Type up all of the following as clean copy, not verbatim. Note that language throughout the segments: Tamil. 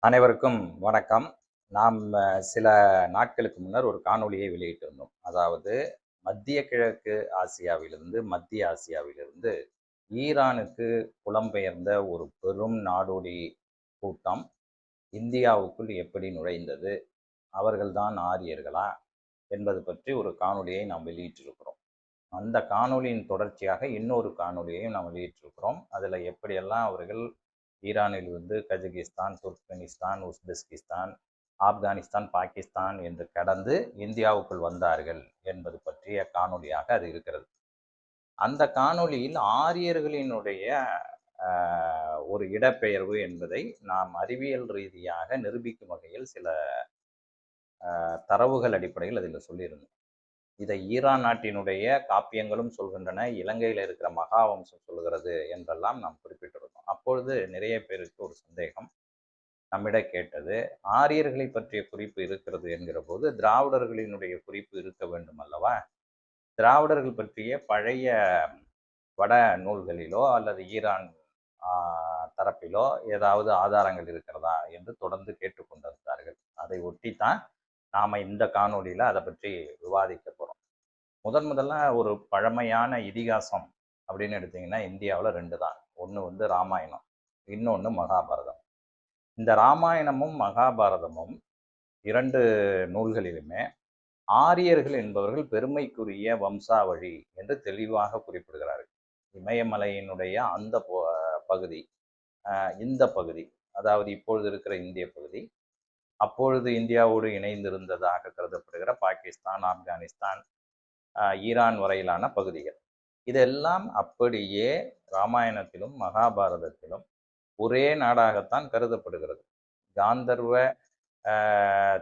அனைவருக்கும் வணக்கம். நாம் சில நாட்களுக்கு முன்னர் ஒரு காணொளியை வெளியிட்டிருந்தோம். அதாவது மத்திய கிழக்கு ஆசியாவிலிருந்து, மத்திய ஆசியாவிலிருந்து ஈரானுக்கு புலம்பெயர்ந்த ஒரு பெரும் நாடோடி கூட்டம் இந்தியாவுக்குள் எப்படி நுழைந்தது? அவர்கள்தான் ஆரியர்களா? என்பது பற்றி ஒரு காணொளியை நாம் வெளியிட்டிருக்கிறோம். அந்த காணொளியின் தொடர்ச்சியாக இன்னொரு காணொளியையும் நாம் வெளியிட்டிருக்கிறோம். அதில் எப்படியெல்லாம் அவர்கள் ஈரானிலிருந்து கஜகிஸ்தான், துர்க்மெனிஸ்தான், உஸ்பெஸ்கிஸ்தான், ஆப்கானிஸ்தான், பாகிஸ்தான் என்று கடந்து இந்தியாவுக்குள் வந்தார்கள் என்பது பற்றிய காணொளியாக அது இருக்கிறது. அந்த காணொளியில் ஆரியர்களினுடைய ஒரு இடப்பெயர்வு என்பதை நாம் அறிவியல் ரீதியாக நிரூபிக்கும் வகையில் சில தரவுகள் அடிப்படையில் அதில் சொல்லியிருந்தோம். இதை ஈரான் நாட்டினுடைய காப்பியங்களும் சொல்கின்றன, இலங்கையில் இருக்கிற மகாவம்சம் சொல்கிறது என்றெல்லாம் நாம் குறிப்பிட்டிருந்தோம். அப்பொழுது நிறைய பேருக்கு ஒரு சந்தேகம் நம்மிடம் கேட்டது, ஆரியர்களை பற்றிய குறிப்பு இருக்கிறது என்கிற போது திராவிடர்களினுடைய குறிப்பு இருக்க வேண்டும் அல்லவா? திராவிடர்கள் பற்றிய பழைய வட நூல்களிலோ அல்லது ஈரான் தரப்பிலோ ஏதாவது ஆதாரங்கள் இருக்கிறதா என்று தொடர்ந்து கேட்டுக்கொண்டிருந்தார்கள். அதை ஒட்டித்தான் நாம இந்த காணொலியில அதை பற்றி விவாதிக்க போறோம். முதல்ல ஒரு பழமையான இதிகாசம் அப்படின்னு எடுத்தீங்கன்னா இந்தியாவில் ரெண்டு தான். ஒன்று ராமாயணம், இன்னொன்று மகாபாரதம். இந்த ராமாயணமும் மகாபாரதமும் இரண்டு நூல்களிலுமே ஆரியர்கள் என்பவர்கள் பெருமைக்குரிய வம்சாவழி என்று தெளிவாக குறிப்பிடுகிறார்கள். இமயமலையினுடைய அந்த பகுதி, இந்த பகுதி, அதாவது இப்பொழுது இருக்கிற இந்திய பகுதி, அப்பொழுது இந்தியாவோடு இணைந்திருந்ததாக கருதப்படுகிற பாகிஸ்தான், ஆப்கானிஸ்தான், ஈரான் வரையிலான பகுதிகள், இதெல்லாம் அப்படியே ராமாயணத்திலும் மகாபாரதத்திலும் ஒரே நாடாகத்தான் கருதப்படுகிறது. காந்தர்வ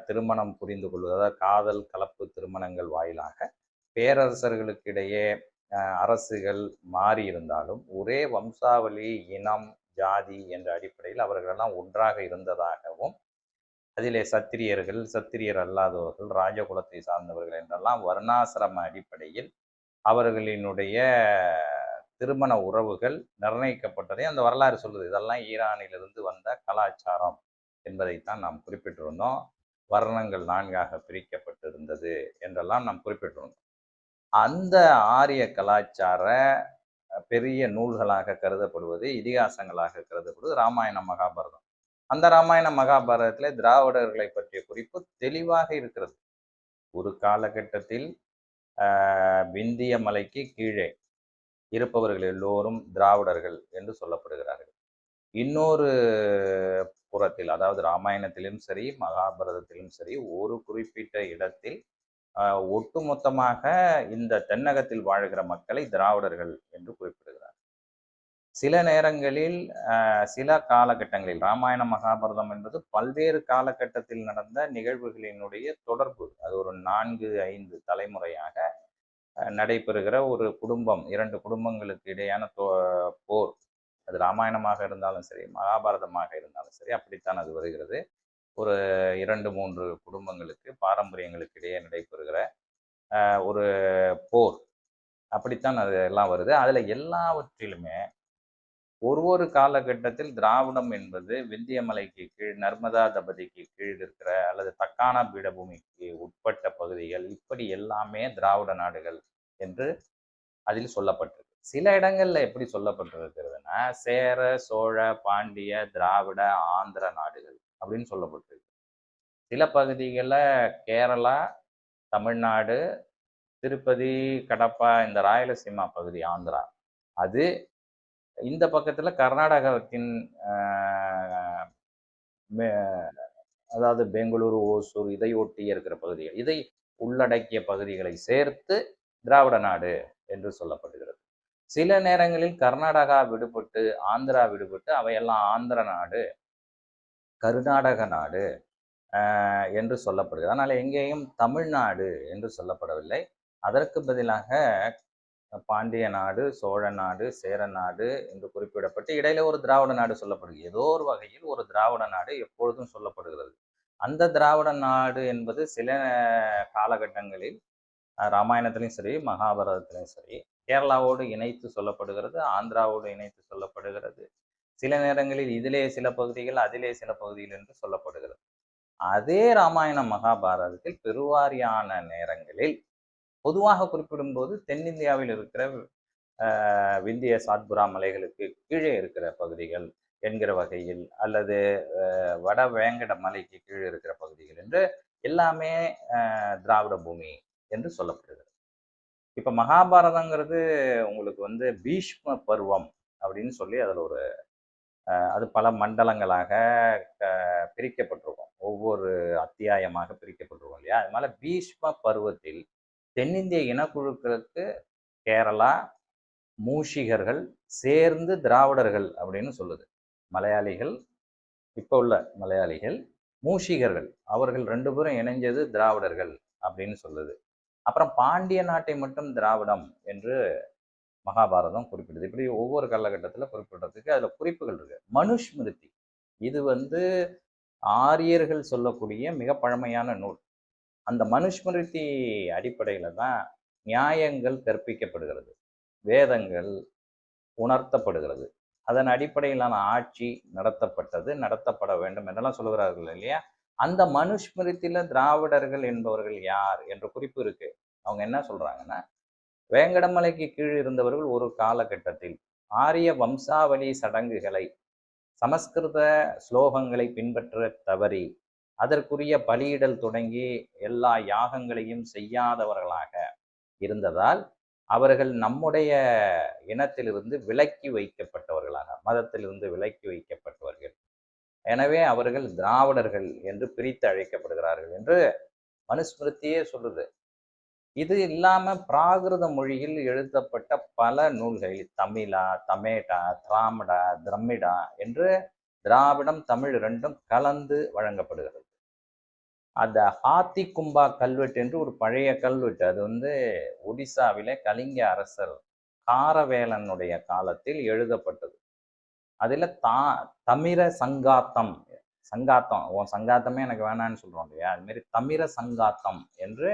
திருமணம் புரிந்து கொள்வது, அதாவது காதல் கலப்பு திருமணங்கள் வாயிலாக பேரரசர்களுக்கிடையே அரசுகள் மாறி இருந்தாலும் ஒரே வம்சாவளி, இனம், ஜாதி என்ற அடிப்படையில் அவர்களெல்லாம் ஒன்றாக இருந்ததாகவும், அதிலே சத்திரியர்கள், சத்திரியர் அல்லாதவர்கள், ராஜகுலத்தை சார்ந்தவர்கள் என்றெல்லாம் வர்ணாசிரம அடிப்படையில் அவர்களினுடைய திருமண உறவுகள் நிர்ணயிக்கப்பட்டதை அந்த வரலாறு சொல்லுது. இதெல்லாம் ஈரானிலிருந்து வந்த கலாச்சாரம் என்பதைத்தான் நாம் குறிப்பிட்டிருந்தோம். வர்ணங்கள் 4ஆக பிரிக்கப்பட்டிருந்தது என்றெல்லாம் நாம் குறிப்பிட்டிருந்தோம். அந்த ஆரிய கலாச்சார பெரிய நூல்களாக கருதப்படுவது, இதிகாசங்களாக கருதப்படுவது ராமாயண மகாபாரதம். அந்த ராமாயண மகாபாரதத்தில் திராவிடர்களை பற்றிய குறிப்பு தெளிவாக இருக்கிறது. ஒரு காலகட்டத்தில் விந்திய மலைக்கு கீழே இருப்பவர்கள் எல்லோரும் திராவிடர்கள் என்று சொல்லப்படுகிறார்கள். இன்னொரு புறத்தில், அதாவது ராமாயணத்திலும் சரி மகாபாரதத்திலும் சரி, ஒரு குறிப்பிட்ட இடத்தில் ஒட்டுமொத்தமாக இந்த தென்னகத்தில் வாழ்கிற மக்களை திராவிடர்கள் என்று குறிப்பிடுகிறார். சில நேரங்களில் சில காலகட்டங்களில் ராமாயண மகாபாரதம் என்பது பல்வேறு காலகட்டத்தில் நடந்த நிகழ்வுகளினுடைய தொடர்பு. அது ஒரு 4-5 தலைமுறையாக நடைபெறுகிற ஒரு குடும்பம், 2 குடும்பங்களுக்கு இடையான போர். அது ராமாயணமாக இருந்தாலும் சரி மகாபாரதமாக இருந்தாலும் சரி அப்படித்தான் அது வருகிறது. ஒரு 2-3 குடும்பங்களுக்கு, பாரம்பரியங்களுக்கு இடையே நடைபெறுகிற ஒரு போர், அப்படித்தான் அது எல்லாம் வருது. அதுல எல்லாவற்றிலுமே ஒரு காலகட்டத்தில் திராவிடம் என்பது விந்திய மலைக்கு கீழ், நர்மதா தபதிக்கு கீழ் இருக்கிற அல்லது தக்கான பீடபூமிக்கு உட்பட்ட பகுதிகள், இப்படி எல்லாமே திராவிட நாடுகள் என்று அதில் சொல்லப்பட்டிருக்கு. சில இடங்கள்ல எப்படி சொல்லப்பட்டிருக்கிறதுனா சேர, சோழ, பாண்டிய, திராவிட, ஆந்திர நாடுகள் அப்படின்னு சொல்லப்பட்டிருக்கு. சில பகுதிகளில் கேரளா, தமிழ்நாடு, திருப்பதி, கடப்பா, இந்த ராயலசீமா பகுதி ஆந்திரா, அது இந்த பக்கத்துல கர்நாடகத்தின் அதாவது பெங்களூரு, ஓசூர் இதை ஒட்டி இருக்கிற பகுதிகள், இதை உள்ளடக்கிய பகுதிகளை சேர்த்து திராவிட நாடு என்று சொல்லப்படுகிறது. சில நேரங்களில் கர்நாடகா விடுபட்டு, ஆந்திரா விடுபட்டு அவையெல்லாம் ஆந்திர நாடு, கர்நாடக நாடு என்று சொல்லப்படுகிறது. அதனால எங்கேயும் தமிழ்நாடு என்று சொல்லப்படவில்லை. அதற்கு பதிலாக பாண்டிய நாடு, சோழ நாடு, சேர நாடு என்று குறிப்பிடப்பட்டு இடையில ஒரு திராவிட நாடு சொல்லப்படுகிறது. ஏதோ ஒரு வகையில் ஒரு திராவிட நாடு எப்பொழுதும் சொல்லப்படுகிறது. அந்த திராவிட நாடு என்பது சில காலகட்டங்களில் ராமாயணத்திலையும் சரி மகாபாரதத்திலையும் சரி கேரளாவோடு இணைத்து சொல்லப்படுகிறது, ஆந்திராவோடு இணைத்து சொல்லப்படுகிறது. சில நேரங்களில் இதிலே சில பகுதிகள் அதிலே சில பகுதிகள் என்று சொல்லப்படுகிறது. அதே ராமாயணம் மகாபாரதத்தில் பெருவாரியான நேரங்களில் பொதுவாக குறிப்பிடும்போது தென்னிந்தியாவில் இருக்கிற விந்திய சாத்புரா மலைகளுக்கு கீழே இருக்கிற பகுதிகள் என்கிற வகையில், அல்லது வட வேங்கட மலைக்கு கீழே இருக்கிற பகுதிகள் என்று எல்லாமே திராவிட பூமி என்று சொல்லப்படுகிறது. இப்ப மகாபாரதங்கிறது உங்களுக்கு வந்து பீஷ்ம பருவம் அப்படின்னு சொல்லி அதுல ஒரு அது பல மண்டலங்களாக பிரிக்கப்பட்டிருக்கும், ஒவ்வொரு அத்தியாயமாக பிரிக்கப்பட்டிருக்கும் இல்லையா? அதனால பீஷ்ம பருவத்தில் தென்னிந்திய இனக்குழுக்களுக்கு கேரளா மூஷிகர்கள் சேர்ந்து திராவிடர்கள் அப்படின்னு சொல்லுது. மலையாளிகள், இப்போ உள்ள மலையாளிகள், மூஷிகர்கள் அவர்கள் 2 பேரும் இணைஞ்சது திராவிடர்கள் அப்படின்னு சொல்லுது. அப்புறம் பாண்டிய நாட்டை மட்டும் திராவிடம் என்று மகாபாரதம் குறிப்பிடுது. இப்படி ஒவ்வொரு காலகட்டத்தில் குறிப்பிடுறதுக்கு அதுல குறிப்புகள் இருக்கு. மனுஸ்மிருதி இது வந்து ஆரியர்கள் சொல்லக்கூடிய மிக பழமையான நூல். அந்த மனுஸ்மிருதி அடிப்படையில தான் நியாயங்கள் கற்பிக்கப்படுகிறது, வேதங்கள் உணர்த்தப்படுகிறது, அதன் அடிப்படையிலான ஆட்சி நடத்தப்பட்டது, நடத்தப்பட வேண்டும் என்றெல்லாம் சொல்லுகிறார்கள் இல்லையா? அந்த மனுஸ்மிருதியில திராவிடர்கள் என்பவர்கள் யார் என்ற குறிப்பு இருக்கு. அவங்க என்ன சொல்றாங்கன்னா, வேங்கடமலைக்கு கீழ் இருந்தவர்கள் ஒரு காலகட்டத்தில் ஆரிய வம்சாவளி சடங்குகளை, சமஸ்கிருத ஸ்லோகங்களை பின்பற்ற தவறி அதற்குரிய பலியிடல் தொடங்கி எல்லா யாகங்களையும் செய்யாதவர்களாக இருந்ததால் அவர்கள் நம்முடைய இனத்திலிருந்து விலக்கி வைக்கப்பட்டவர்களாக, மதத்திலிருந்து விலக்கி வைக்கப்பட்டவர்கள், எனவே அவர்கள் திராவிடர்கள் என்று பிரித்து அழைக்கப்படுகிறார்கள் என்று மனுஸ்மிருதியே சொல்லுது. இது இல்லாம பிராகிருத மொழியில் எழுதப்பட்ட பல நூல்களில் தமிழா, தமேடா, திராமிடா, திரமிடா என்று திராவிடம் தமிழ் இரண்டும் கலந்து வழங்கப்படுகிறது. அந்த ஹாத்தி கும்பா கல்வெட்டு என்று ஒரு பழைய கல்வெட்டு, அது வந்து ஒடிசாவிலே கலிங்க அரசர் காரவேலனுடைய காலத்தில் எழுதப்பட்டது. அதுல தமிர சங்காத்தம், சங்காத்தம் உன் சங்காத்தமே எனக்கு வேணான்னு சொல்றோம் இல்லையா, அது மாதிரி தமிர சங்காத்தம் என்று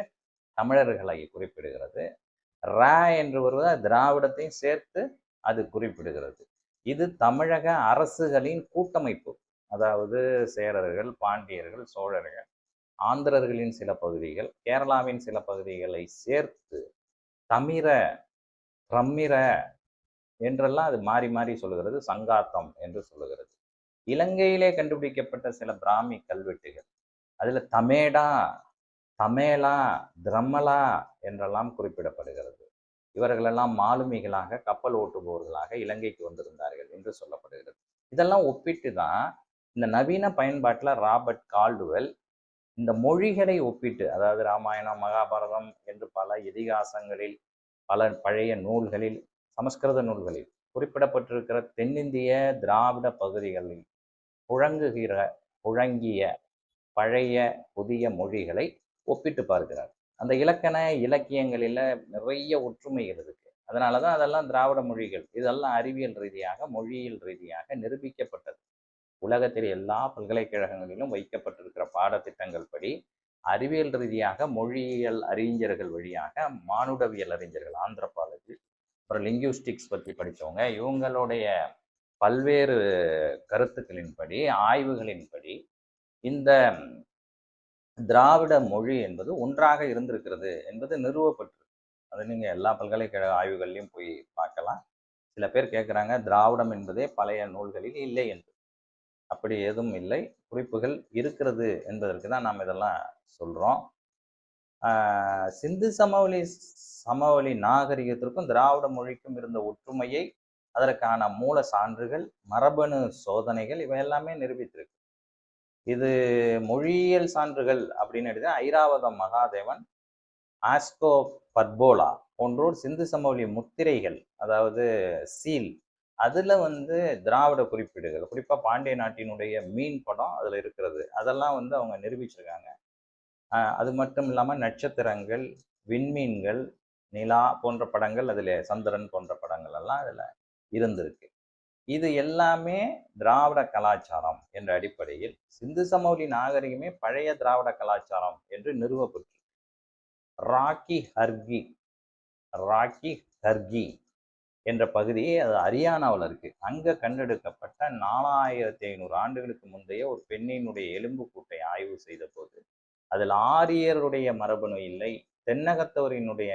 தமிழர்களை குறிப்பிடுகிறது. ரா என்று வருவது திராவிடத்தையும் சேர்த்து அது குறிப்பிடுகிறது. இது தமிழக அரசுகளின் கூட்டமைப்பு, அதாவது சேரர்கள், பாண்டியர்கள், சோழர்கள், ஆந்திரர்களின் சில பகுதிகள், கேரளாவின் சில பகுதிகளை சேர்த்து தமிர, பிரமிர என்றெல்லாம் அது மாறி மாறி சொல்லுகிறது, சங்காத்தம் என்று சொல்லுகிறது. இலங்கையிலே கண்டுபிடிக்கப்பட்ட சில பிராமி கல்வெட்டுகள் அதுல தமேடா, தமேலா, திரமலா என்றெல்லாம் குறிப்பிடப்படுகிறது. இவர்களெல்லாம் மாலுமிகளாக, கப்பல் ஓட்டுபவர்களாக இலங்கைக்கு வந்திருந்தார்கள் என்று சொல்லப்படுகிறது. இதெல்லாம் ஒப்பிட்டு தான் இந்த நவீன பயன்பாட்டில் ராபர்ட் கால்டுவெல் இந்த மொழிகளை ஒப்பிட்டு, அதாவது ராமாயணம், மகாபாரதம் என்று பல இதிகாசங்களில், பல பழைய நூல்களில், சமஸ்கிருத நூல்களில் குறிப்பிடப்பட்டிருக்கிற தென்னிந்திய திராவிட பகுதிகளில் புழங்கிய பழைய புதிய மொழிகளை ஒப்பிட்டு பார்க்கிறார். அந்த இலக்கண இலக்கியங்களில் நிறைய ஒற்றுமைகள் இருக்கு. அதனாலதான் அதெல்லாம் திராவிட மொழிகள். இதெல்லாம் அறிவியல் ரீதியாக, மொழியியல் ரீதியாக நிரூபிக்கப்பட்டது. உலகத்தில் எல்லா பல்கலைக்கழகங்களிலும் வைக்கப்பட்டிருக்கிற பாடத்திட்டங்கள் படி அறிவியல் ரீதியாக மொழியியல் அறிஞர்கள் வழியாக, மானுடவியல் அறிஞர்கள், ஆந்த்ரோபாலஜி, அப்புறம் லிங்குவிஸ்டிக்ஸ் பற்றி படித்தவங்க, இவங்களுடைய பல்வேறு கருத்துக்களின்படி, ஆய்வுகளின்படி இந்த திராவிட மொழி என்பது ஒன்றாக இருந்திருக்கிறது என்பது நிறுவப்பட்டிருக்கு. அது நீங்க எல்லா பல்கலைக்கழக ஆய்வுகள்லையும் போய் பார்க்கலாம். சில பேர் கேட்குறாங்க, திராவிடம் என்பதே பழைய நூல்களில் இல்லை என்று. அப்படி எதுவும் இல்லை, குறிப்புகள் இருக்கிறது என்பதற்கு தான் நாம் இதெல்லாம் சொல்றோம். சிந்து சமவெளி நாகரிகத்திற்கும் திராவிட மொழிக்கும் இருந்த ஒற்றுமையை, அதற்கான மூல சான்றுகள், மரபணு சோதனைகள் இவை எல்லாமே நிரூபித்திருக்கு. இது மொழியியல் சான்றுகள் அப்படின்னு எடுத்து ஐராவதம் மகாதேவன், ஆஸ்கோ பர்போலா போன்றோர் சிந்து சமவெளி முத்திரைகள், அதாவது சீல், அதுல வந்து திராவிட குறிப்பீடுகள், குறிப்பா பாண்டிய நாட்டினுடைய மீன் படம் அதுல இருக்கிறது, அதெல்லாம் வந்து அவங்க நிரூபிச்சிருக்காங்க. அது மட்டும் இல்லாம நட்சத்திரங்கள், விண்மீன்கள், நிலா போன்ற படங்கள், அதுல சந்திரன் போன்ற படங்கள் எல்லாம் அதுல இருந்திருக்கு. இது எல்லாமே திராவிட கலாச்சாரம் என்ற அடிப்படையில் சிந்து சமவெளி நாகரிகமே பழைய திராவிட கலாச்சாரம் என்று நிறுவப்பட்டு ராக்கி ஹர்கி என்ற பகுதி அது ஹரியானாவில் இருக்கு. அங்க கண்டெடுக்கப்பட்ட 4500 ஆண்டுகளுக்கு முந்தைய ஒரு பெண்ணினுடைய எலும்புக்கூட்டை ஆய்வு செய்த போது அதில் ஆரியருடைய மரபணு இல்லை, தென்னகத்தவரினுடைய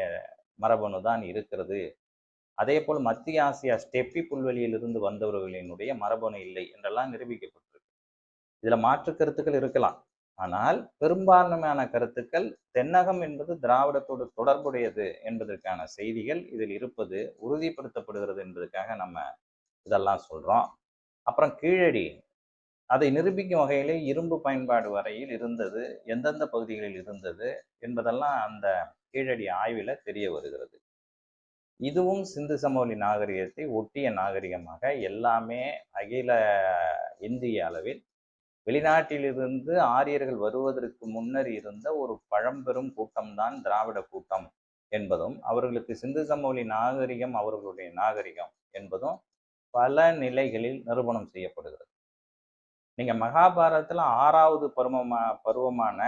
மரபணு தான் இருக்கிறது. அதே போல் மத்திய ஆசியா ஸ்டெப்பி புல்வெளியில் இருந்து வந்தவர்களினுடைய மரபணு இல்லை என்றெல்லாம் நிரூபிக்கப்பட்டிருக்கு. இதுல மாற்று கருத்துக்கள் இருக்கலாம். ஆனால் பெரும்பான்மையான கருத்துக்கள் தென்னகம் என்பது திராவிடத்தோடு தொடர்புடையது என்பதற்கான செய்திகள் இதில் இருப்பது உறுதிப்படுத்தப்படுகிறது என்பதற்காக நம்ம இதெல்லாம் சொல்றோம். அப்புறம் கீழடி, அதை நிரூபிக்கும் வகையிலே இரும்பு பயன்பாடு வரையில் இருந்தது, எந்தெந்த பகுதிகளில் இருந்தது என்பதெல்லாம் அந்த கீழடி ஆய்வில் தெரிய வருகிறது. இதுவும் சிந்து சமவெளி நாகரிகத்தை ஒட்டிய நாகரிகமாக எல்லாமே அகில இந்திய அளவில் வெளிநாட்டிலிருந்து ஆரியர்கள் வருவதற்கு முன்னர் இருந்த ஒரு பழம்பெரும் கூட்டம்தான் திராவிட கூட்டம் என்பதும், அவர்களுக்கு சிந்து சமவெளி நாகரிகம் அவர்களுடைய நாகரிகம் என்பதும் பல நிலைகளில் நிரூபணம் செய்யப்படுகிறது. நீங்க மகாபாரதத்துல 6வது பருவமான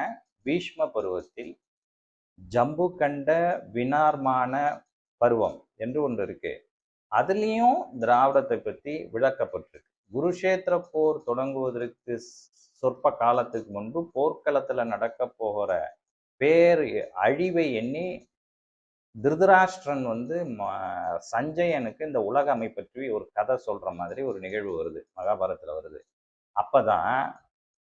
பீஷ்ம பருவத்தில் ஜம்பு கண்ட வினார்மான பருவம் என்று ஒன்று இருக்கு. அதுலேயும் திராவிடத்தை பற்றி விளக்கப்பட்டிருக்கு. குருஷேத்திர போர் தொடங்குவதற்கு சொற்ப காலத்துக்கு முன்பு போர்க்களத்துல நடக்க போகிற பேர் அழிவை எண்ணி திருதராஷ்டிரன் சஞ்சயனுக்கு இந்த உலக அமைப்பு பற்றி ஒரு கதை சொல்ற மாதிரி ஒரு நிகழ்வு வருது, மகாபாரதத்துல வருது. அப்பதான்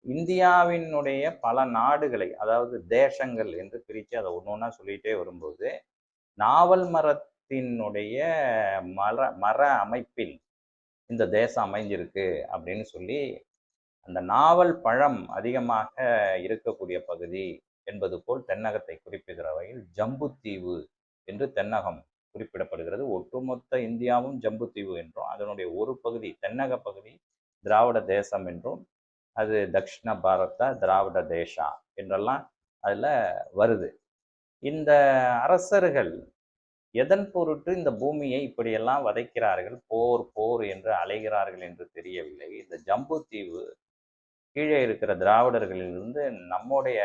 இந்தியாவினுடைய பல நாடுகளை, அதாவது தேசங்கள் என்று பிரித்து அதை ஒன்று ஒன்றா சொல்லிகிட்டே வரும்போது நாவல் மரத்தினுடைய மர அமைப்பில் இந்த தேசம் அமைஞ்சிருக்கு அப்படின்னு சொல்லி அந்த நாவல் பழம் அதிகமாக இருக்கக்கூடிய பகுதி என்பது போல் தென்னகத்தை குறிப்பிடுகிற வகையில் ஜம்புத்தீவு என்று தென்னகம் குறிப்பிடப்படுகிறது. ஒட்டுமொத்த இந்தியாவும் ஜம்புத்தீவு என்றும் அதனுடைய ஒரு பகுதி தென்னக பகுதி திராவிட தேசம் என்றும் அது தக்ஷிண பாரத திராவிட தேசா என்றெல்லாம் அதில் வருது. இந்த அரசர்கள் எதன் பொருட்டு இந்த பூமியை இப்படியெல்லாம் வதைக்கிறார்கள், போர் போர் என்று அலைகிறார்கள் என்று தெரியவில்லை. இந்த ஜம்புத்தீவு கீழே இருக்கிற திராவிடர்களிலிருந்து நம்முடைய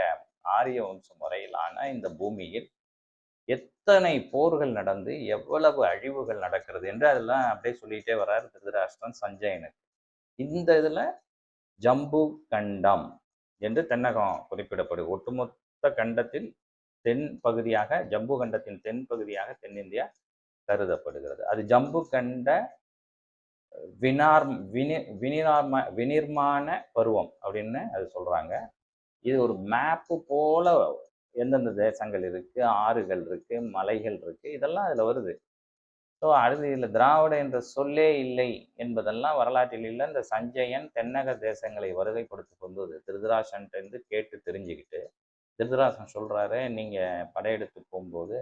ஆரிய வம்சம் வரையிலான இந்த பூமியில் எத்தனை போர்கள் நடந்து எவ்வளவு அழிவுகள் நடக்கிறது என்று அதெல்லாம் அப்படியே சொல்லிட்டே வர்றார் திருதராஷ்டிரன் சஞ்சயனுக்கு. இந்த இதில் ஜம்பு கண்டம் என்று தென்னகம் குறிப்பிடப்படுது. ஒட்டுமொத்த கண்டத்தில் தென் பகுதியாக, ஜம்பு கண்டத்தின் தென் பகுதியாக தென்னிந்தியா கருதப்படுகிறது. அது ஜம்பு கண்ட வினிர்மான பருவம் அப்படின்னு அது சொல்றாங்க. இது ஒரு மேப்பு போல எந்தெந்த தேசங்கள் இருக்கு, ஆறுகள் இருக்கு, மலைகள் இருக்கு, இதெல்லாம் அதுல வருது. ஸோ அடுத்து இதில் திராவிட என்ற சொல்லே இல்லை என்பதெல்லாம் வரலாற்றில் இல்லை. இந்த சஞ்சயன் தென்னக தேசங்களை வருகைப்படுத்தி கொண்டு திருதராசன்ட்டு கேட்டு தெரிஞ்சுக்கிட்டு திருதராசன் சொல்றாரு, நீங்க படையெடுத்து போகும்போது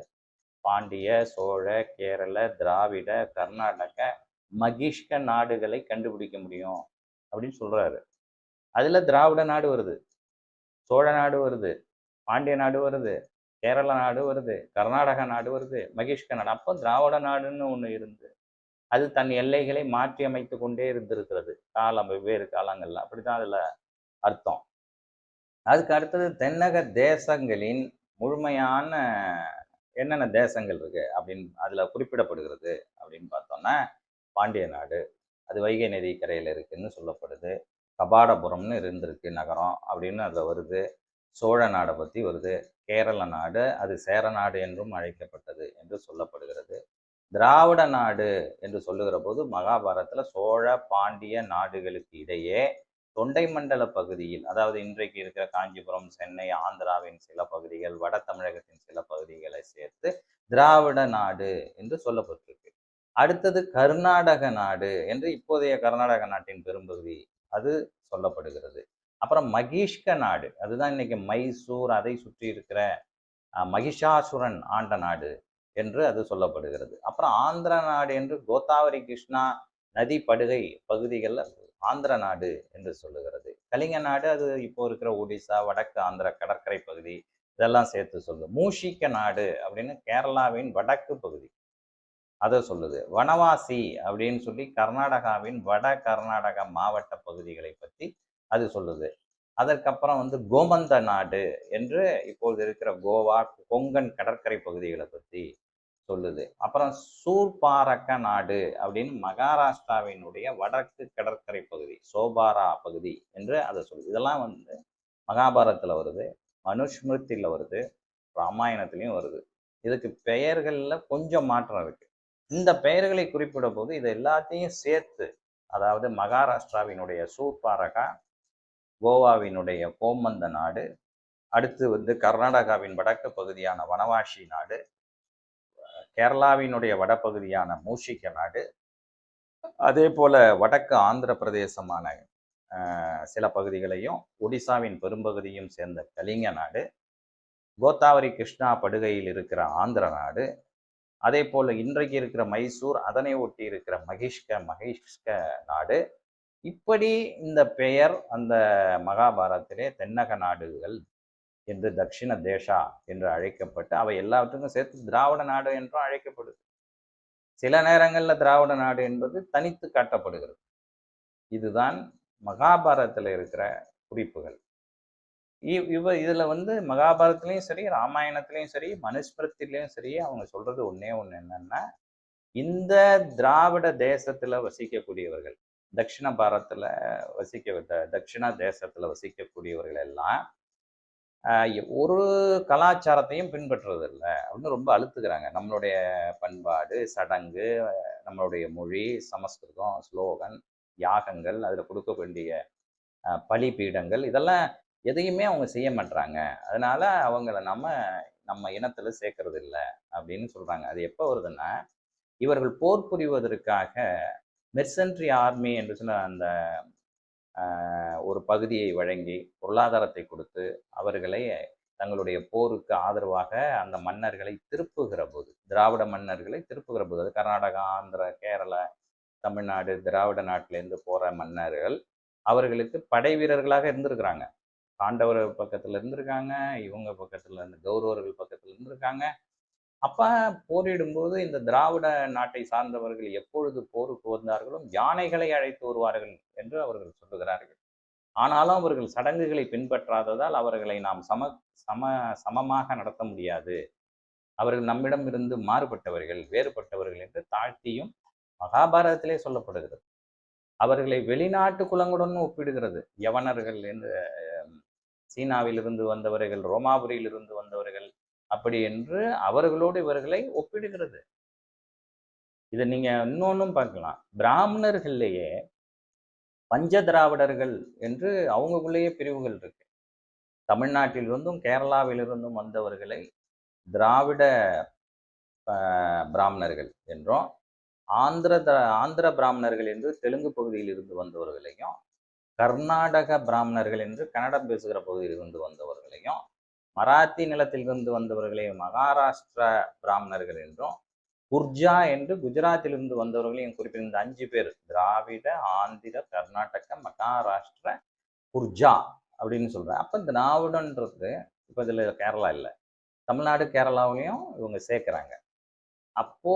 பாண்டிய, சோழ, கேரள, திராவிட, கர்நாடக, மகிஷ்க நாடுகளை கண்டுபிடிக்க முடியும் அப்படின்னு சொல்றாரு. அதுல திராவிட நாடு வருது, சோழ நாடு வருது, பாண்டிய நாடு வருது, கேரள நாடு வருது, கர்நாடக நாடு வருது, மகிஷ்க நாடு. அப்போ திராவிட நாடுன்னு ஒன்று இருந்து அது தன் எல்லைகளை மாற்றி அமைத்து கொண்டே இருந்திருக்கிறது வெவ்வேறு காலங்கள்ல. அப்படிதான் அதுல அர்த்தம். அதுக்கு அடுத்தது தென்னக தேசங்களின் முழுமையான என்னென்ன தேசங்கள் இருக்கு அப்படின்னு அதுல குறிப்பிடப்படுகிறது அப்படின்னு பார்த்தோம்னா, பாண்டிய நாடு, அது வைகை நதி கரையில இருக்குன்னு சொல்லப்படுது. கபாடபுரம்னு இருந்திருக்கு நகரம் அப்படின்னு அதுல வருது. சோழ நாடை பற்றி வருது. கேரள நாடு, அது சேர நாடு என்றும் அழைக்கப்பட்டது என்று சொல்லப்படுகிறது. திராவிட நாடு என்று சொல்லுகிற போது மகாபாரதத்தில் சோழ பாண்டிய நாடுகளுக்கு இடையே தொண்டை மண்டல பகுதியில், அதாவது இன்றைக்கு இருக்கிற காஞ்சிபுரம், சென்னை, ஆந்திராவின் சில பகுதிகள், வட தமிழகத்தின் சில பகுதிகளை சேர்த்து திராவிட நாடு என்று சொல்லப்பட்டிருக்கு. அடுத்தது கர்நாடக நாடு என்று இப்போதைய கர்நாடக நாட்டின் பெரும்பகுதி அது சொல்லப்படுகிறது. அப்புறம் மகிஷ்க நாடு, அதுதான் இன்னைக்கு மைசூர், அதை சுற்றி இருக்கிற மகிஷாசுரன் ஆண்ட நாடு என்று அது சொல்லப்படுகிறது. அப்புறம் ஆந்திர நாடு என்று கோதாவரி கிருஷ்ணா நதி படுகை பகுதிகளில் ஆந்திர நாடு என்று சொல்லுகிறது. கலிங்க நாடு அது இப்போ இருக்கிற ஒடிசா, வடக்கு ஆந்திர கடற்கரை பகுதி, இதெல்லாம் சேர்த்து சொல்லுது. மூஷிக்க நாடு அப்படின்னு கேரளாவின் வடக்கு பகுதி அதை சொல்லுது. வனவாசி அப்படின்னு சொல்லி கர்நாடகாவின் வட கர்நாடக மாவட்ட பகுதிகளை பற்றி அது சொல்லுது. அதற்கப்புறம் கோமந்த நாடு என்று இப்போது இருக்கிற கோவா, கொங்கன் கடற்கரை பகுதிகளை பற்றி சொல்லுது. அப்புறம் சூர்பாரக்க நாடு அப்படின்னு மகாராஷ்டிராவினுடைய வடக்கு கடற்கரை பகுதி, சோபாரா பகுதி என்று அதை சொல்லுது. இதெல்லாம் வந்து மகாபாரதத்தில் வருது, மனுஸ்மிருதியில் வருது, ராமாயணத்திலையும் வருது. இதுக்கு பெயர்கள்ல கொஞ்சம் மாற்றம் இருக்கு. இந்த பெயர்களை குறிப்பிடும் போது இது எல்லாத்தையும் சேர்த்து, அதாவது மகாராஷ்டிராவினுடைய சூர்பாரகா, கோவாவினுடைய கோமந்த நாடு, அடுத்து வந்து கர்நாடகாவின் வடக்கு பகுதியான வனவாசி நாடு, கேரளாவினுடைய வடபகுதியான மூஷிக நாடு, அதே போல வடக்கு ஆந்திர பிரதேசமான சில பகுதிகளையும் ஒடிசாவின் பெரும்பகுதியும் சேர்ந்த கலிங்க நாடு, கோதாவரி கிருஷ்ணா படுகையில் இருக்கிற ஆந்திர நாடு, அதே போல இன்றைக்கு இருக்கிற மைசூர், அதனை ஒட்டி இருக்கிற மகிஷ்க நாடு, இப்படி இந்த பெயர் அந்த மகாபாரதத்திலே தென்னக நாடுகள் என்று தட்சிண தேசா என்று அழைக்கப்பட்டு அவை எல்லாவற்றுக்கும் சேர்த்து திராவிட நாடு என்றும் அழைக்கப்படுது. சில நேரங்களில் திராவிட நாடு என்பது தனித்து காட்டப்படுகிறது. இதுதான் மகாபாரதத்தில் இருக்கிற குறிப்புகள். இதுல வந்து மகாபாரதத்திலையும் சரி, ராமாயணத்திலையும் சரி, மனுஸ்மிருதிலையும் சரி, அவங்க சொல்றது ஒண்ணே ஒண்ணு என்னன்னா, இந்த திராவிட தேசத்துல வசிக்கக்கூடியவர்கள், தட்சிண பாரதத்துல தட்சிண தேசத்துல வசிக்கக்கூடியவர்கள் எல்லாம் ஒரு கலாச்சாரத்தையும் பின்பற்றுறது இல்லை அப்படின்னு ரொம்ப அழுத்துக்கிறாங்க. நம்மளுடைய பண்பாடு, சடங்கு, நம்மளுடைய மொழி, சமஸ்கிருதம், ஸ்லோகன், யாகங்கள், அதில் கொடுக்க வேண்டிய பலிபீடங்கள், இதெல்லாம் எதையுமே அவங்க செய்ய மாட்டாங்க. அதனால அவங்கள நம்ம இனத்துல சேர்க்கறது இல்லை அப்படின்னு சொல்றாங்க. அது எப்போ வருதுன்னா, இவர்கள் போர் புரிவதற்காக மெர்சன்ட்ரி ஆர்மி என்று சொன்ன அந்த ஒரு பகுதியை வழங்கி பொருளாதாரத்தை கொடுத்து அவர்களை தங்களுடைய போருக்கு ஆதரவாக அந்த மன்னர்களை திருப்புகிற போது, திராவிட மன்னர்களை திருப்புகிற போது, அது கர்நாடகா, ஆந்திரா, கேரளா, தமிழ்நாடு, திராவிட நாட்டிலேருந்து போற மன்னர்கள் அவர்களுக்கு படை வீரர்களாக இருந்திருக்கிறாங்க. பாண்டவர் பக்கத்துல இருந்திருக்காங்க, இவங்க பக்கத்துல இருந்து கௌரவர்கள் பக்கத்துல இருந்திருக்காங்க. அப்ப போரிடும்போது இந்த திராவிட நாட்டை சார்ந்தவர்கள் எப்பொழுது போருக்கு வந்தார்களோ யானைகளை அழைத்து வருவார்கள் என்று அவர்கள் சொல்லுகிறார்கள். ஆனாலும் அவர்கள் சடங்குகளை பின்பற்றாததால் அவர்களை நாம் சமமாக நடத்த முடியாது, அவர்கள் நம்மிடம் இருந்து மாறுபட்டவர்கள், வேறுபட்டவர்கள் என்று தாழ்த்தியும் மகாபாரதத்திலே சொல்லப்படுகிறது. அவர்களை வெளிநாட்டு குலங்களுடன் ஒப்பிடுகிறது. யவனர்கள் என்று சீனாவிலிருந்து வந்தவர்கள், ரோமாபுரியிலிருந்து வந்தவர்கள், அப்படி என்று அவர்களோடு இவர்களை ஒப்பிடுகிறது. இதை நீங்க இன்னொன்னும் பார்க்கலாம். பிராமணர்கள்லேயே பஞ்ச திராவிடர்கள் என்று அவங்களுக்குள்ளேயே பிரிவுகள் இருக்கு. தமிழ்நாட்டிலிருந்தும் கேரளாவிலிருந்தும் வந்தவர்களை திராவிட பிராமணர்கள் என்றும், ஆந்திர பிராமணர்கள் என்று தெலுங்கு பகுதியில் இருந்து வந்தவர்களையும், கர்நாடக பிராமணர்கள் என்று கன்னடம் பேசுகிற பகுதியில் இருந்து வந்தவர்களையும், மராத்தி நிலத்திலிருந்து வந்தவர்களையும் மகாராஷ்டிரா பிராமணர்கள் என்றும், குர்ஜா என்று குஜராத்திலிருந்து வந்தவர்களையும் குறிப்பிட்ட இந்த 5 பேர், திராவிட, ஆந்திர, கர்நாடக, மகாராஷ்டிர, குர்ஜா அப்படின்னு சொல்றேன். அப்ப திராவிடன்றது இப்ப இதுல கேரளா இல்லை, தமிழ்நாடு கேரளாவிலையும் இவங்க சேர்க்கிறாங்க. அப்போ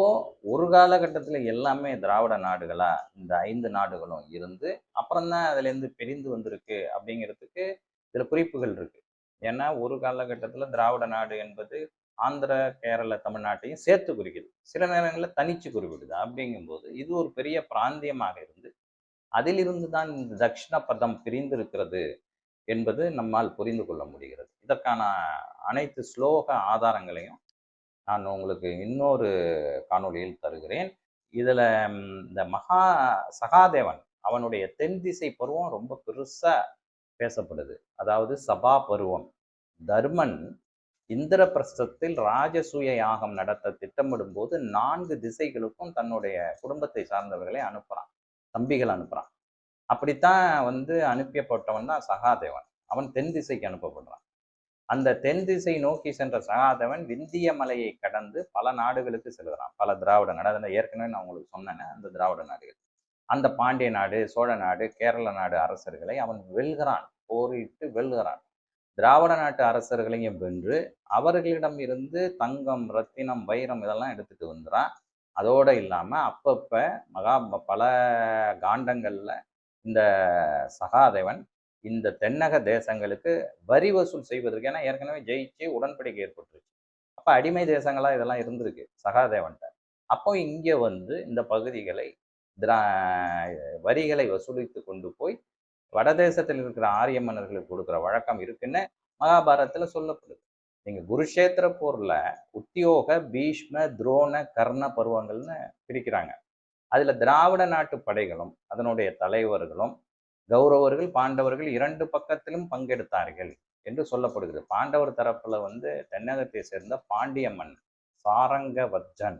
ஒரு காலகட்டத்துல எல்லாமே திராவிட நாடுகளா இந்த 5 நாடுகளும் இருந்து அப்புறம்தான் அதுல இருந்து பிரிந்து வந்திருக்கு அப்படிங்கிறதுக்கு சில குறிப்புகள் இருக்கு. ஏன்னா ஒரு காலகட்டத்துல திராவிட நாடு என்பது ஆந்திர, கேரள, தமிழ்நாட்டையும் சேர்த்து குறிக்குது, சில நேரங்களில் தனிச்சு குறிப்பிடுது. அப்படிங்கும்போது இது ஒரு பெரிய பிராந்தியமாக இருந்து அதிலிருந்து தான் இந்த தட்சிண பதம் பிரிந்திருக்கிறது என்பது நம்மால் புரிந்து கொள்ள முடிகிறது. இதற்கான அனைத்து ஸ்லோக ஆதாரங்களையும் நான் உங்களுக்கு இன்னொரு காணொளியில் தருகிறேன். இதுல இந்த சகாதேவன் அவனுடைய தென் திசை பருவம் ரொம்ப பெருசா பேசப்படுது. அதாவது சபா பருவம். தர்மன் இந்திரபிரஸ்தத்தில் ராஜசூய யாகம் நடத்த திட்டமிடும் போது 4 திசைகளுக்கும் தன்னுடைய குடும்பத்தை சார்ந்தவர்களை அனுப்புறான், தம்பிகள் அனுப்புறான். அப்படித்தான் வந்து அனுப்பப்பட்டவன் தான் சகாதேவன். அவன் தென் திசைக்கு அனுப்பப்படுறான். அந்த தென் திசை நோக்கி சென்ற சகாதேவன் விந்திய மலையை கடந்து பல நாடுகளுக்கு செல்கிறான், பல திராவிட நாடு. ஏற்கனவே நான் உங்களுக்கு சொன்னேன், அந்த திராவிட நாடுகள், அந்த பாண்டிய நாடு, சோழ நாடு, கேரள நாடு அரசர்களை அவன் வெல்கிறான், போரிட்டு வெல்கிறான். திராவிட நாட்டு அரசர்களையும் வென்று அவர்களிடம் இருந்து தங்கம், ரத்தினம், வைரம் இதெல்லாம் எடுத்துட்டு வந்துறான். அதோட இல்லாம அப்பப்ப பல காண்டங்கள்ல இந்த சகாதேவன் இந்த தென்னக தேசங்களுக்கு வரி வசூல் செய்வதற்கு, ஏன்னா ஏற்கனவே ஜெயிச்சு உடன்படிக்கை ஏற்பட்டுருச்சு, அப்ப அடிமை தேசங்களா இதெல்லாம் இருந்திருக்கு சகாதேவன்ட்ட. அப்போ இங்க வந்து இந்த பகுதிகளை திரா வரிகளை வசூலித்து கொண்டு போய் வடதேசத்தில் இருக்கிற ஆரிய மன்னர்களுக்கு கொடுக்குற வழக்கம் இருக்குன்னு மகாபாரதத்துல சொல்லப்படுது. நீங்க குருஷேத்திர போர்ல உத்தியோக, பீஷ்ம, துரோண, கர்ண பருவங்கள்னு பிரிக்கிறாங்க. அதுல திராவிட நாட்டு படைகளும் அதனுடைய தலைவர்களும் கௌரவர்கள், பாண்டவர்கள் 2 பக்கத்திலும் பங்கெடுத்தார்கள் என்று சொல்லப்படுகிறது. பாண்டவர் தரப்புல வந்து தென்னகத்தை சேர்ந்த பாண்டிய மன்னன் சாரங்கவர்ஜன்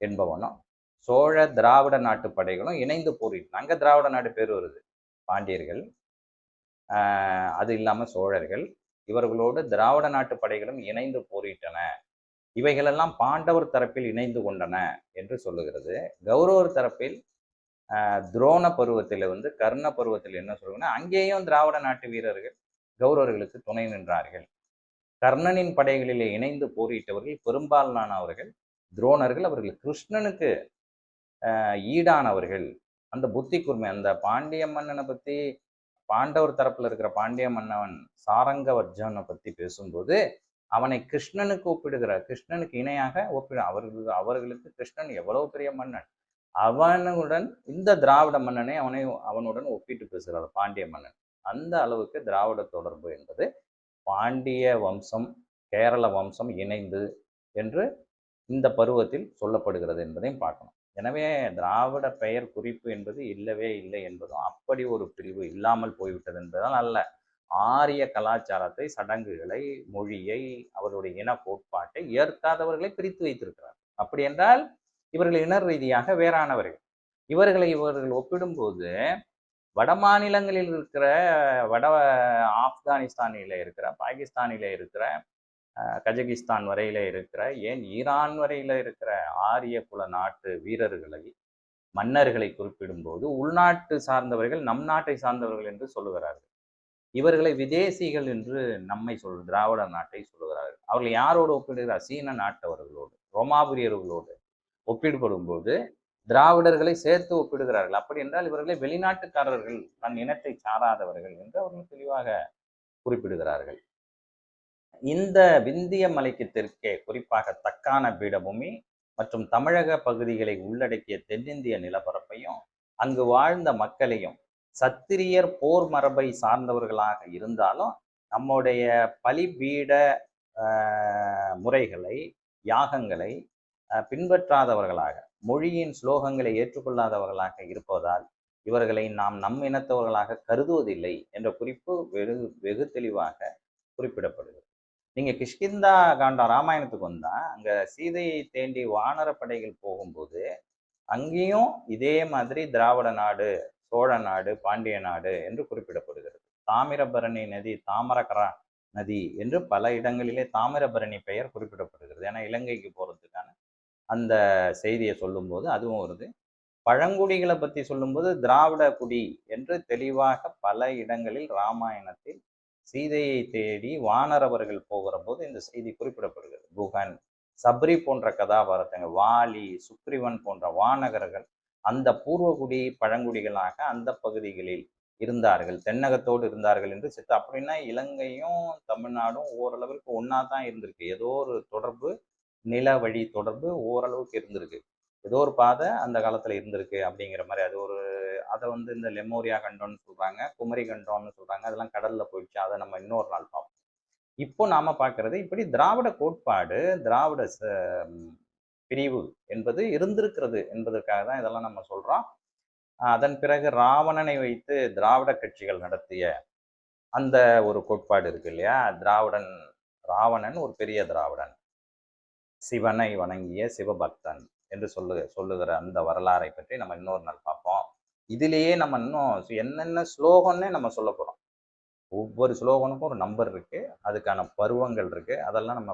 என்பவனும், சோழ திராவிட நாட்டு படைகளும் இணைந்து போரிட்டாங்க. அங்க திராவிட நாடு பேர் வருது. பாண்டியர்கள், அது இல்லாம சோழர்கள், இவர்களோடு திராவிட நாட்டு படைகளும் இணைந்து போரிட்டன. இவைகளெல்லாம் பாண்டவர் தரப்பில் இணைந்து கொண்டன என்று சொல்லுகிறது. கௌரவர் தரப்பில் துரோண பருவத்தில் வந்து கர்ண பருவத்தில் என்ன சொல்லுங்கன்னா, அங்கேயும் திராவிட நாட்டு வீரர்கள் கௌரவர்களுக்கு துணை நின்றார்கள். கர்ணனின் படைகளிலே இணைந்து போரிட்டவர்கள் பெரும்பாலானவர்கள் துரோணர்கள். அவர்கள் கிருஷ்ணனுக்கு ஈடானவர்கள். அந்த புத்தி கூர்மை, அந்த பாண்டிய மன்னனை பத்தி, பாண்டவர் தரப்புல இருக்கிற பாண்டிய மன்னவன் சாரங்கவர்ஜனை பத்தி பேசும்போது அவனை கிருஷ்ணனுக்கு ஒப்பிடுகிறார். கிருஷ்ணனுக்கு இணையாக அவர்களுக்கு கிருஷ்ணன் எவ்வளவு பெரிய மன்னன், அவனுடன் இந்த திராவிட மன்னனை அவனுடன் ஒப்பிட்டு பேசுகிறார் பாண்டிய மன்னன். அந்த அளவுக்கு திராவிட தொடர்பு என்பது பாண்டிய வம்சம் கேரள வம்சம் இணைந்து என்று இந்த பருவத்தில் சொல்லப்படுகிறது என்பதையும் பார்க்கணும். எனவே திராவிட பெயர் குறிப்பு என்பது இல்லவே இல்லை என்பதும் அப்படி ஒரு பிரிவு இல்லாமல் போய்விட்டது என்பதால் அல்ல. ஆரிய கலாச்சாரத்தை, சடங்குகளை, மொழியை, அவருடைய இன கோட்பாட்டை ஏற்காதவர்களை பிரித்து வைத்திருக்கிறார். அப்படி என்றால் இவர்கள் இன ரீதியாக வேறானவர்கள். இவர்கள் ஒப்பிடும்போது வட மாநிலங்களில் இருக்கிற ஆப்கானிஸ்தானில இருக்கிற, பாகிஸ்தானில இருக்கிற, கஜகிஸ்தான் வரையில இருக்கிற, ஏன் ஈரான் வரையில இருக்கிற ஆரிய குல நாட்டு வீரர்களை, மன்னர்களை குறிப்பிடும்போது உள்நாட்டு சார்ந்தவர்கள் நம் நாட்டை சார்ந்தவர்கள் என்று சொல்லுகிறார்கள். இவர்களை விதேசிகள் என்று திராவிட நாட்டை சொல்லுகிறார்கள். அவர்கள் யாரோடு ஒப்பிடுகிறார்? சீன நாட்டவர்களோடு, ரோமாபுரியர்களோடு ஒப்பிடுபடும் போது திராவிடர்களை சேர்த்து ஒப்பிடுகிறார்கள். அப்படி என்றால் இவர்களை வெளிநாட்டுக்காரர்கள், தன் இனத்தை சாராதவர்கள் என்று அவர்கள் தெளிவாக குறிப்பிடுகிறார்கள். இந்த விந்திய மலைக்கு தெற்கே, குறிப்பாக தக்கான பீடபூமி மற்றும் தமிழக பகுதிகளை உள்ளடக்கிய தென்னிந்திய நிலப்பரப்பையும் அங்கு வாழ்ந்த மக்களையும், சத்திரியர் போர் மரபை சார்ந்தவர்களாக இருந்தாலும் நம்முடைய பலிபீட முறைகளை, யாகங்களை பின்பற்றாதவர்களாக, மொழியின் ஸ்லோகங்களை ஏற்றுக்கொள்ளாதவர்களாக இருப்பதால் இவர்களை நாம் நம் இனத்தவர்களாக கருதுவதில்லை என்ற குறிப்பு வெகு தெளிவாக குறிப்பிடப்படுகிறது. நீங்க கிஷ்கிந்தா காண்டம் ராமாயணத்துக்கு வந்தா அங்க சீதையை தேண்டி வானர படைகள் போகும்போது அங்கேயும் இதே மாதிரி திராவிட நாடு, சோழ நாடு, பாண்டிய நாடு என்று குறிப்பிடப்படுகிறது. தாமிரபரணி நதி, தாமரகரா நதி என்று பல இடங்களிலே தாமிரபரணி பெயர் குறிப்பிடப்படுகிறது. ஏன்னா இலங்கைக்கு போறதுக்கான அந்த செய்தியை சொல்லும்போது அதுவும் வருது. பழங்குடிகளை பற்றி சொல்லும்போது திராவிட குடி என்று தெளிவாக பல இடங்களில் ராமாயணத்தில் சீதையை தேடி வானரவர்கள் போகிற போது இந்த செய்தி குறிப்பிடப்படுகிறது. குகன், சப்ரி போன்ற கதாபாத்திரங்கள், வாலி, சுக்ரீவன் போன்ற வானகர்கள் அந்த பூர்வகுடி பழங்குடிகளாக அந்த பகுதிகளில் இருந்தார்கள், தென்னகத்தோடு இருந்தார்கள் என்று அப்படின்னா இலங்கையும் தமிழ்நாடும் ஓரளவிற்கு ஒன்னா தான் இருந்திருக்கு. ஏதோ ஒரு தொடர்பு, நில வழி தொடர்பு ஓரளவுக்கு இருந்திருக்கு. ஏதோ ஒரு பாதை அந்த காலத்துல இருந்திருக்கு அப்படிங்கிற மாதிரி. அதை வந்து இந்த லெமோரியா கண்டோன்னு சொல்றாங்க, குமரி கண்டோன்னு சொல்றாங்க. அதெல்லாம் கடல்ல போயிடுச்சு. அதை நம்ம இன்னொரு நாள் பார்ப்போம். இப்போ நாம பார்க்கறது இப்படி திராவிட கோட்பாடு, திராவிட பிரிவு என்பது இருந்திருக்கிறது என்பதற்காக தான் இதெல்லாம் நம்ம சொல்றோம். அதன் பிறகு ராவணனை வைத்து திராவிட கட்சிகள் நடத்திய அந்த ஒரு கோட்பாடு இருக்கு இல்லையா? ராவணன் ஒரு பெரிய திராவிடன், சிவனை வணங்கிய சிவபக்தன் என்று சொல்லுகிற அந்த வரலாறை பற்றி நம்ம இன்னொரு நாள் பார்ப்போம். இதிலேயே நம்ம இன்னும் என்னென்ன ஸ்லோகம்னே நம்ம சொல்ல போறோம். ஒவ்வொரு ஸ்லோகனுக்கும் ஒரு நம்பர் இருக்கு, அதுக்கான பருவங்கள் இருக்கு. அதெல்லாம் நம்ம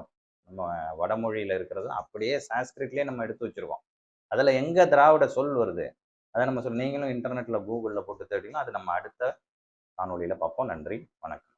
வடமொழியில இருக்கிறது அப்படியே சான்ஸ்கிரிட்லயே நம்ம எடுத்து வச்சிருக்கோம். அதுல எங்க திராவிட சொல் வருது அதை நம்ம நீங்களும் இன்டர்நெட்ல கூகுள்ல போட்டு தேடிக்கலாம். அது நம்ம அடுத்த காணொலியில பார்ப்போம். நன்றி, வணக்கம்.